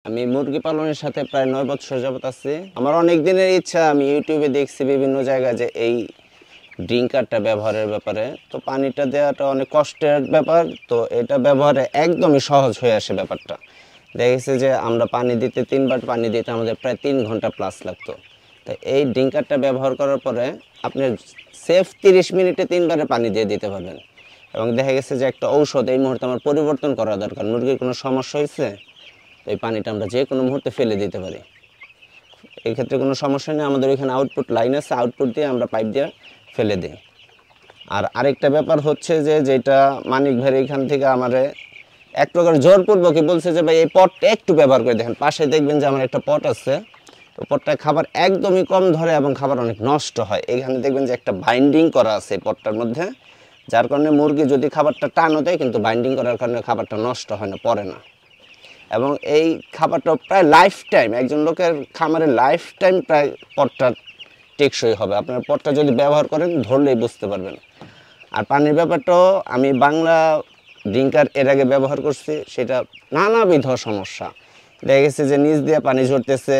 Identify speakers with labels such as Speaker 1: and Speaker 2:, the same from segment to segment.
Speaker 1: আমি মুরগি পালনের সাথে প্রায় ৯ বছর যাবত আছি। আমার অনেক দিনের ইচ্ছা, আমি ইউটিউবে দেখছি বিভিন্ন জায়গায় যে এই ড্রিঙ্কারটা ব্যবহারের ব্যাপারে। তো পানিটা দেওয়াটা অনেক কষ্টের ব্যাপার, তো এটা ব্যবহারে একদমই সহজ হয়ে আসে ব্যাপারটা। দেখেছি যে আমরা পানি দিতে ৩ বার পানি দিতে আমাদের প্রায় ৩ ঘন্টা প্লাস লাগতো। তো এই ড্রিঙ্কারটা ব্যবহার করার পরে আপনি সেফ ৩০ মিনিটে ৩ বারে পানি দিয়ে দিতে পারবেন। এবং দেখা গেছে যে একটা ঔষধ এই মুহূর্তে আমার পরিবর্তন করা দরকার, মুরগির কোনো সমস্যা হয়েছে, এই পানিটা আমরা যে কোনো মুহূর্তে ফেলে দিতে পারি। এই ক্ষেত্রে কোনো সমস্যা নেই, আমাদের এখানে আউটপুট লাইন আছে, আউটপুট দিয়ে আমরা পাইপ দিয়ে ফেলে দিই। আর আরেকটা ব্যাপার হচ্ছে যে যেটা মানিক ভাই এখান থেকে আমারে এক প্রকার জোরপূর্বকই বলছে যে ভাই এই পটটা একটু ব্যবহার করে দেখেন। পাশে দেখবেন যে আমার একটা পট আছে, তো পটটায় খাবার একদমই কম ধরে এবং খাবার অনেক নষ্ট হয়। এখানে দেখবেন যে একটা বাইন্ডিং করা আছে এই পটটার মধ্যে, যার কারণে মুরগি যদি খাবারটা টানও দেয় কিন্তু বাইন্ডিং করার কারণে খাবারটা নষ্ট হয় না, পড়ে না। এবং এই খাবারটা প্রায় লাইফ টাইম, একজন লোকের খামারের লাইফ টাইম প্রায় পটটা টেকসই হবে। আপনার পটটা যদি ব্যবহার করেন ধরলেই বুঝতে পারবেন। আর পানির ব্যাপারটাও আমি বাংলা ড্রিঙ্কার এর আগে ব্যবহার করছি, সেটা নানাবিধ সমস্যা দেখা গেছে যে নিচ দিয়ে পানি ঝরতেছে,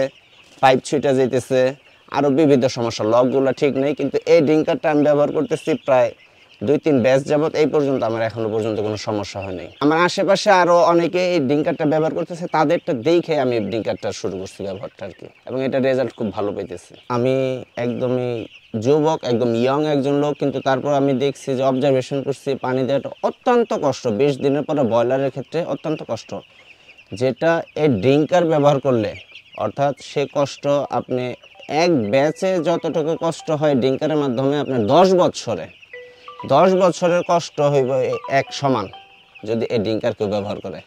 Speaker 1: পাইপ ছুটে যেতেছে, আরও বিবিধ সমস্যা, লকগুলো ঠিক নেই। কিন্তু এই ড্রিঙ্কারটা আমি ব্যবহার করতেছি প্রায় ২-৩ ব্যাচ যাবত, এই পর্যন্ত আমার এখনো পর্যন্ত কোনো সমস্যা হয়নি। আমার আশেপাশে আরও অনেকে এই ড্রিঙ্কারটা ব্যবহার করতেছে, তাদেরটা দেখে আমি ড্রিঙ্কারটা শুরু করছি ব্যবহারটা আর কি, এবং এটা রেজাল্ট খুব ভালো পাইতেছি। আমি একদমই যুবক, একদম ইয়ং একজন লোক, কিন্তু তারপর আমি দেখছি যে অবজারভেশন করছি পানি দেওয়াটা অত্যন্ত কষ্ট। ২০ দিনের পরে ব্রয়লারের ক্ষেত্রে অত্যন্ত কষ্ট, যেটা এই ড্রিঙ্কার ব্যবহার করলে অর্থাৎ সে কষ্ট আপনি এক ব্যাচে যতটুকু কষ্ট হয় ড্রিঙ্কারের মাধ্যমে আপনার 10 বছরের কষ্ট হইব এক সমান যদি এই ড্রিঙ্কার কেউ ব্যবহার করে।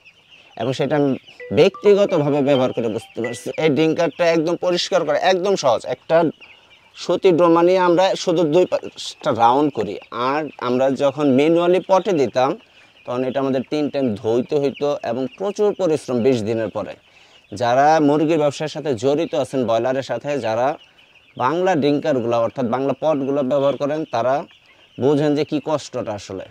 Speaker 1: এবং সেটা আমি ব্যক্তিগতভাবে ব্যবহার করে বুঝতে পারছি। এই ড্রিঙ্কারটা একদম পরিষ্কার করে, একদম সহজ। একটা সুতি ড্রোমা নিয়ে আমরা শুধু 2-5টা রাউন্ড করি, আর আমরা যখন ম্যানুয়ালি পটে দিতাম তখন এটা আমাদের 3 টাইম ধুইতে হইতো এবং প্রচুর পরিশ্রম 20 দিনের পরে। যারা মুরগির ব্যবসার সাথে জড়িত আছেন, ব্রয়লারের সাথে, যারা বাংলা ড্রিঙ্কারগুলো অর্থাৎ বাংলা পটগুলো ব্যবহার করেন, তারা বোঝেন যে কী কষ্টটা আসলে।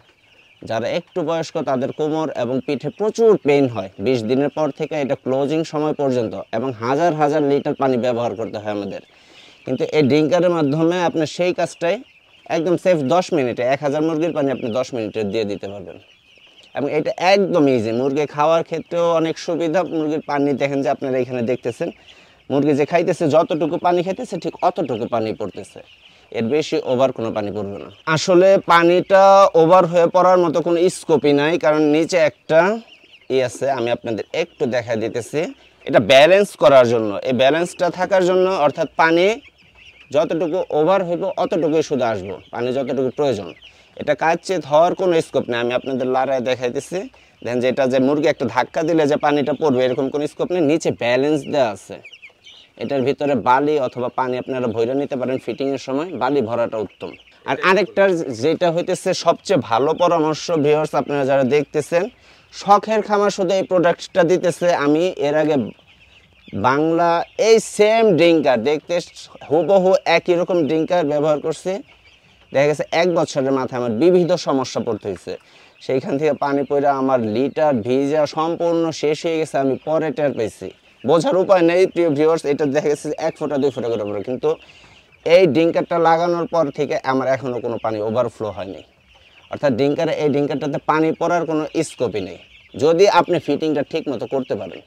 Speaker 1: যারা একটু বয়স্ক তাদের কোমর এবং পিঠে প্রচুর পেইন হয় 20 দিনের পর থেকে এটা ক্লোজিং সময় পর্যন্ত, এবং হাজার হাজার লিটার পানি ব্যবহার করতে হয় আমাদের। কিন্তু এই ড্রিঙ্কারের মাধ্যমে আপনি সেই কাজটাই একদম সেফ 10 মিনিটে 1000 মুরগির পানি আপনি 10 মিনিটে দিয়ে দিতে পারবেন। এবং এটা একদম ইজি, মুরগি খাওয়ার ক্ষেত্রেও অনেক সুবিধা। মুরগির পানি দেখেন যে আপনারা এখানে দেখতেছেন, মুরগি যে খাইতেছে যতটুকু পানি খাইতেছে ঠিক অতটুকু পানি পড়তেছে, এর বেশি ওভার কোনো পানি পড়বে না। আসলে পানিটা ওভার হয়ে পড়ার মতো কোনো স্কোপই নাই, কারণ নিচে একটা আছে, আমি আপনাদের একটু দেখা দিতেছি। এটা ব্যালেন্স করার জন্য, এই ব্যালেন্সটা থাকার জন্য, অর্থাৎ পানি যতটুকু ওভার হইব অতটুকুই শুধু আসবো, পানি যতটুকু প্রয়োজন। এটা কাটছেদ হওয়ার কোনো স্কোপ নেই। আমি আপনাদের লাড়ায় দেখাইতেছি, দেখেন যে এটা যে মুরগি একটা ধাক্কা দিলে যে পানিটা পড়বে এরকম কোনো স্কোপ নেই। নিচে ব্যালেন্স দেওয়া আছে, এটার ভিতরে বালি অথবা পানি আপনারা ভরে নিতে পারেন ফিটিংয়ের সময়, বালি ভরাটা উত্তম। আর আরেকটা যেটা হইতেছে সবচেয়ে ভালো পরামর্শ, ভিউয়ার্স আপনারা যারা দেখতেছেন, শখের খামার শুধু এই প্রোডাক্টটা দিতেছে। আমি এর আগে বাংলা এই সেম ড্রিঙ্কার দেখতে হুবহু একই রকম ড্রিঙ্কার ব্যবহার করছি, দেখা গেছে 1 বছরের মাথায় আমার বিবিধ সমস্যা পড়তে হয়েছে। সেইখান থেকে পানি পড়ে আমার লিটার ভিজা সম্পূর্ণ শেষ হয়ে গেছে, আমি পরে টের পেয়েছি। বোঝার উপায় নেই প্রিয় ভিউয়ার্স, এটা দেখা গেছে 1 ফোঁটা 2 ফোঁটা করে পড়ে, কিন্তু এই ড্রিঙ্কারটা লাগানোর পর থেকে আমার এখনও কোনো পানি ওভারফ্লো হয়নি। অর্থাৎ এই ড্রিঙ্কারটাতে পানি পড়ার কোনো স্কোপই নেই, যদি আপনি ফিটিংটা ঠিক মতো করতে পারেন।